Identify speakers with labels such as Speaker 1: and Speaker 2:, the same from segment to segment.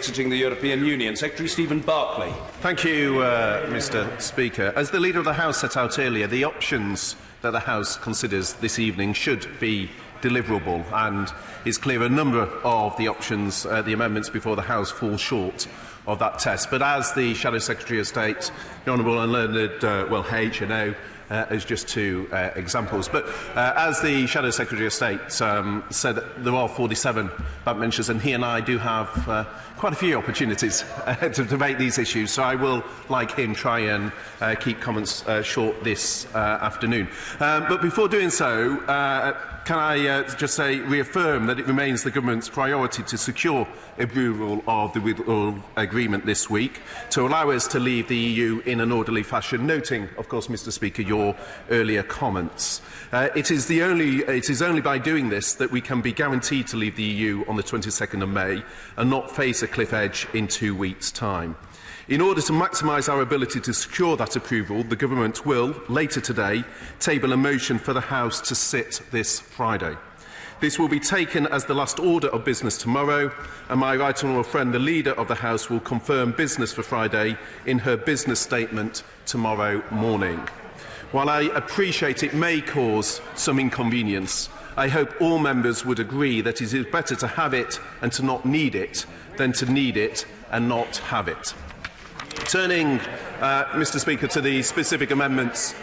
Speaker 1: exiting the European Union. Secretary Stephen Barclay.
Speaker 2: Thank you, Mr Speaker. As the Leader of the House set out earlier, the options that the House considers this evening should be deliverable, and it's clear a number of the options, the amendments before the House, fall short of that test. But as the Shadow Secretary of State, the Honourable and Learned H&O, as just two examples. But as the Shadow Secretary of State said, there are 47 backbenchers, and he and I do have quite a few opportunities to debate these issues, so I will, like him, try and keep comments short this afternoon. But before doing so, can I just say, reaffirm that it remains the Government's priority to secure approval of the withdrawal agreement this week, to allow us to leave the EU in an orderly fashion, noting, of course, Mr Speaker, your earlier comments. It is only by doing this that we can be guaranteed to leave the EU on the 22nd of May and not face a cliff edge in 2 weeks' time. In order to maximise our ability to secure that approval, the Government will, later today, table a motion for the House to sit this Friday. This will be taken as the last order of business tomorrow, and my right honourable friend, the Leader of the House, will confirm business for Friday in her business statement tomorrow morning. While I appreciate it may cause some inconvenience, I hope all members would agree that it is better to have it and to not need it than to need it and not have it. Turning, Mr Speaker, to the specific amendments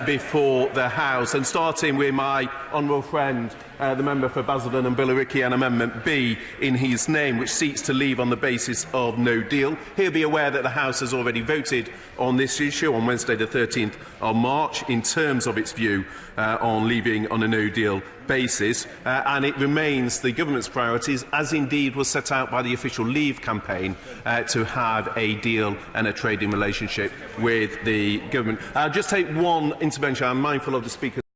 Speaker 2: before the House, and starting with my honourable friend, the member for Basildon and Billericay, and Amendment B in his name, which seeks to leave on the basis of no deal. He'll be aware that the House has already voted on this issue on Wednesday the 13th of March in terms of its view on leaving on a no deal basis, and it remains the Government's priorities, as indeed was set out by the official Leave campaign, to have a deal and a trading relationship with the Government. I'll just take one intervention. I'm mindful of the Speaker.